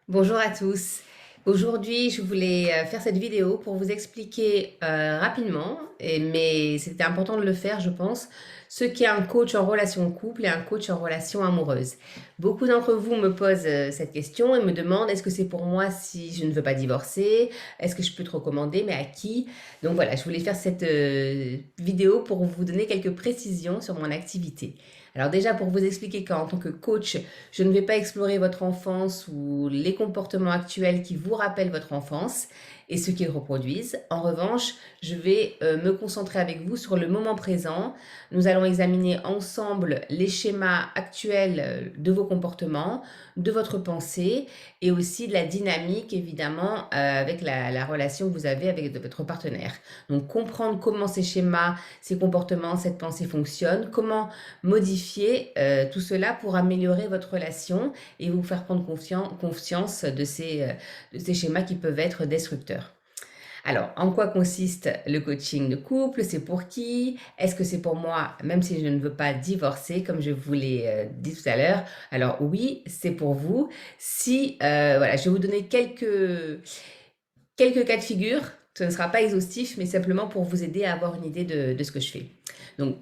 Bonjour à tous. Aujourd'hui, je voulais faire cette vidéo pour vous expliquer rapidement, mais c'était important de le faire, je pense, ce qu'est un coach en relation couple et un coach en relation amoureuse. Beaucoup d'entre vous me posent cette question et me demandent est-ce que c'est pour moi si je ne veux pas divorcer? Est-ce que je peux te recommander? Mais à qui? Donc voilà, je voulais faire cette vidéo pour vous donner quelques précisions sur mon activité. Alors déjà, pour vous expliquer qu'en tant que coach, je ne vais pas explorer votre enfance ou les comportements actuels qui vous rappellent votre enfance et ce qu'ils reproduisent. En revanche, je vais me concentrer avec vous sur le moment présent. Nous allons examiner ensemble les schémas actuels de vos comportements, de votre pensée et aussi de la dynamique, évidemment, avec la relation que vous avez avec votre partenaire. Donc, comprendre comment ces schémas, ces comportements, cette pensée fonctionnent, comment modifier tout cela pour améliorer votre relation et vous faire prendre conscience de ces schémas qui peuvent être destructeurs. Alors, en quoi consiste le coaching de couple? C'est pour qui? Est-ce que c'est pour moi, même si je ne veux pas divorcer, comme je vous l'ai dit tout à l'heure? Alors oui, c'est pour vous. Si, voilà, je vais vous donner quelques cas de figure. Ce ne sera pas exhaustif, mais simplement pour vous aider à avoir une idée de ce que je fais. Donc,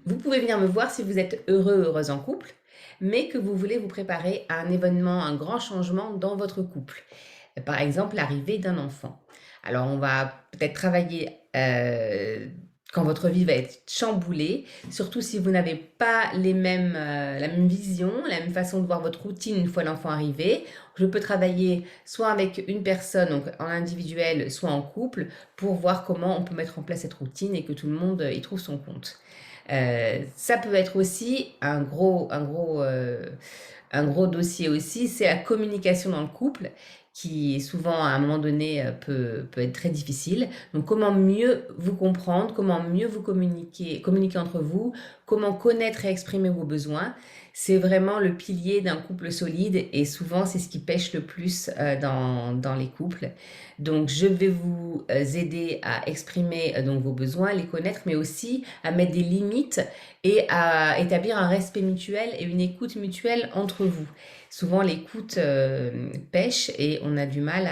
vous pouvez venir me voir si vous êtes heureux, heureuse en couple, mais que vous voulez vous préparer à un événement, un grand changement dans votre couple. Par exemple, l'arrivée d'un enfant. Alors, on va peut-être travailler quand votre vie va être chamboulée, surtout si vous n'avez pas la même vision, la même façon de voir votre routine une fois l'enfant arrivé. Je peux travailler soit avec une personne, donc en individuel, soit en couple, pour voir comment on peut mettre en place cette routine et que tout le monde y trouve son compte. Ça peut être aussi un gros dossier aussi, c'est la communication dans le couple qui souvent à un moment donné peut être très difficile. Donc comment mieux vous comprendre, comment mieux vous communiquer entre vous, comment connaître et exprimer vos besoins, c'est vraiment le pilier d'un couple solide et souvent c'est ce qui pêche le plus dans les couples. Donc je vais vous aider à exprimer donc vos besoins, les connaître, mais aussi à mettre des limites et à établir un respect mutuel et une écoute mutuelle entre vous. Souvent, l'écoute pêche et on a du mal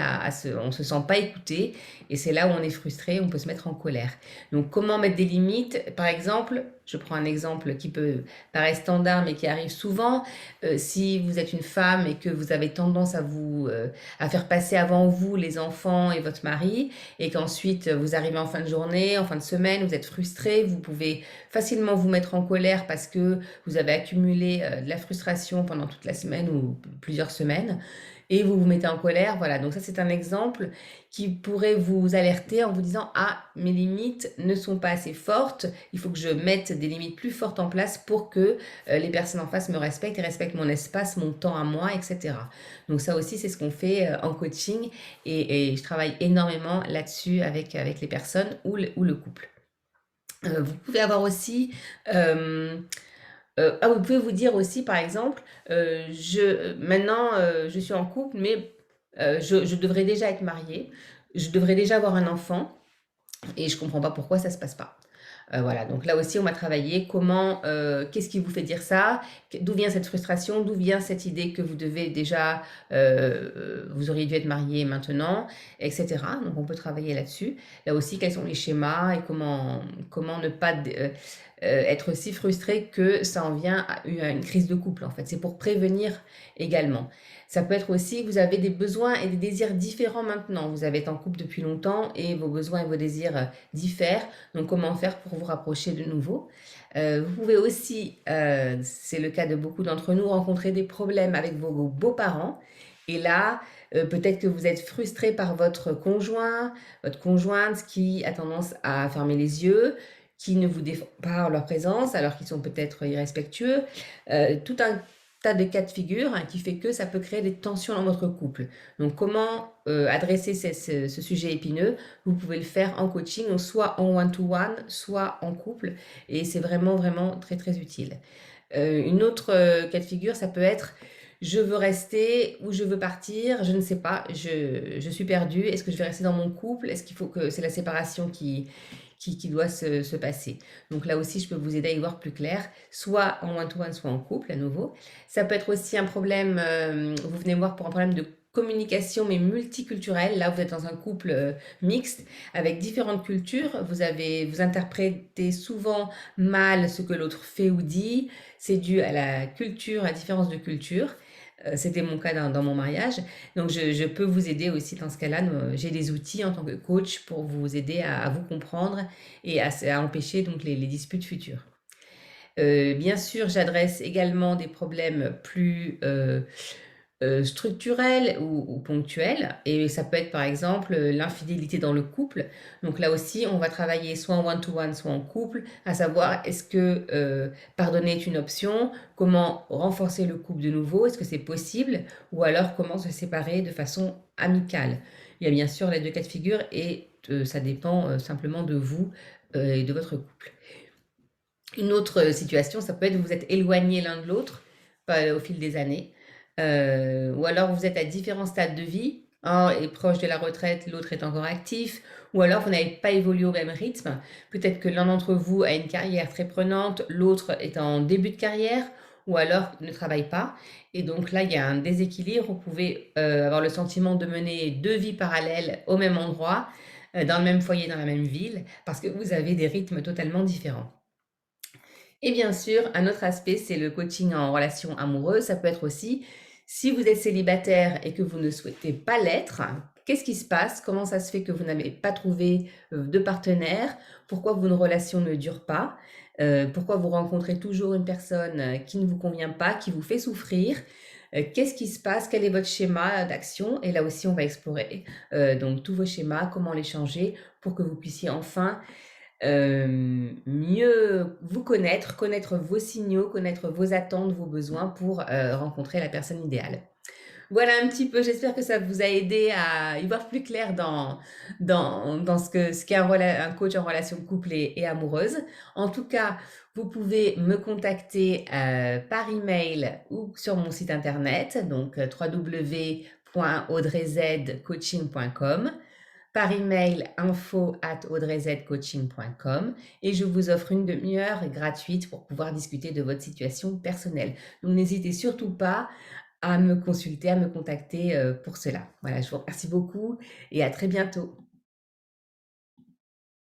on se sent pas écouté et c'est là où on est frustré, on peut se mettre en colère. Donc, comment mettre des limites? Par exemple, je prends un exemple qui peut paraître standard mais qui arrive souvent. Si vous êtes une femme et que vous avez tendance à faire passer avant vous les enfants et votre mari et qu'ensuite vous arrivez en fin de journée, en fin de semaine, vous êtes frustré, vous pouvez facilement vous mettre en colère parce que vous avez accumulé de la frustration pendant toute la semaine ou plusieurs semaines et vous vous mettez en colère. Voilà, donc ça c'est un exemple qui pourrait vous alerter en vous disant ah, mes limites ne sont pas assez fortes, il faut que je mette des limites plus fortes en place pour que les personnes en face me respectent et respectent mon espace, mon temps à moi, etc. Donc ça aussi c'est ce qu'on fait en coaching et je travaille énormément là-dessus avec les personnes ou le couple. Vous pouvez avoir aussi vous pouvez vous dire aussi, par exemple, maintenant, je suis en couple, mais je devrais déjà être mariée, je devrais déjà avoir un enfant et je comprends pas pourquoi ça se passe pas. Voilà, donc là aussi, on va travailler qu'est-ce qui vous fait dire ça? D'où vient cette frustration? D'où vient cette idée que vous devez déjà, vous auriez dû être marié maintenant, etc. Donc, on peut travailler là-dessus. Là aussi, quels sont les schémas et comment ne pas être si frustré que ça en vient à une crise de couple, en fait. C'est pour prévenir également. Ça peut être aussi que vous avez des besoins et des désirs différents maintenant. Vous avez été en couple depuis longtemps et vos besoins et vos désirs diffèrent. Donc, comment faire pour vous rapprocher de nouveau? Vous pouvez aussi, c'est le cas de beaucoup d'entre nous, rencontrer des problèmes avec vos beaux-parents. Et là, peut-être que vous êtes frustré par votre conjoint, votre conjointe qui a tendance à fermer les yeux, qui ne vous défend pas en leur présence alors qu'ils sont peut-être irrespectueux. Tout un tas de cas de figure qui fait que ça peut créer des tensions dans votre couple. Donc comment adresser ce sujet épineux? Vous pouvez le faire en coaching, donc soit en one-to-one, soit en couple, et c'est vraiment, vraiment très, très utile. Une autre cas de figure, ça peut être je veux rester ou je veux partir, je ne sais pas, je suis perdue, est-ce que je vais rester dans mon couple? Est-ce qu'il faut que c'est la séparation qui doit se passer? Donc là aussi, je peux vous aider à y voir plus clair, soit en one-to-one, soit en couple à nouveau. Ça peut être aussi un problème, vous venez me voir pour un problème de communication mais multiculturelle. Là, vous êtes dans un couple mixte avec différentes cultures. Vous interprétez souvent mal ce que l'autre fait ou dit. C'est dû à la culture, à la différence de culture. C'était mon cas dans mon mariage. Donc, je peux vous aider aussi dans ce cas-là. J'ai des outils en tant que coach pour vous aider à vous comprendre et à empêcher donc les disputes futures. Bien sûr, j'adresse également des problèmes plus structurels ou ponctuels. Et ça peut être par exemple l'infidélité dans le couple. Donc là aussi, on va travailler soit en one-to-one, soit en couple, à savoir est-ce que pardonner est une option, comment renforcer le couple de nouveau, est-ce que c'est possible, ou alors comment se séparer de façon amicale. Il y a bien sûr les deux cas de figure et ça dépend simplement de vous et de votre couple. Une autre situation, ça peut être vous êtes éloignés l'un de l'autre au fil des années, ou alors vous êtes à différents stades de vie. Un est proche de la retraite, l'autre est encore actif, ou alors vous n'avez pas évolué au même rythme. Peut-être que l'un d'entre vous a une carrière très prenante, l'autre est en début de carrière, ou alors ne travaille pas. Et donc là, il y a un déséquilibre. Vous pouvez avoir le sentiment de mener deux vies parallèles au même endroit, dans le même foyer, dans la même ville, parce que vous avez des rythmes totalement différents. Et bien sûr, un autre aspect, c'est le coaching en relation amoureuse. Ça peut être aussi, si vous êtes célibataire et que vous ne souhaitez pas l'être, qu'est-ce qui se passe? Comment ça se fait que vous n'avez pas trouvé de partenaire? Pourquoi vos relations ne durent pas? Pourquoi vous rencontrez toujours une personne qui ne vous convient pas, qui vous fait souffrir? Qu'est-ce qui se passe? Quel est votre schéma d'action? Et là aussi, on va explorer donc tous vos schémas, comment les changer pour que vous puissiez enfin mieux vous connaître, connaître vos signaux, connaître vos attentes, vos besoins pour rencontrer la personne idéale. Voilà un petit peu, j'espère que ça vous a aidé à y voir plus clair dans ce qu'est un coach en relation couple et amoureuse. En tout cas, vous pouvez me contacter par email ou sur mon site internet, donc www.audreyzcoaching.com, par email info@audreyzcoaching.com, et je vous offre une demi-heure gratuite pour pouvoir discuter de votre situation personnelle. Donc n'hésitez surtout pas à me consulter, à me contacter pour cela. Voilà, je vous remercie beaucoup et à très bientôt.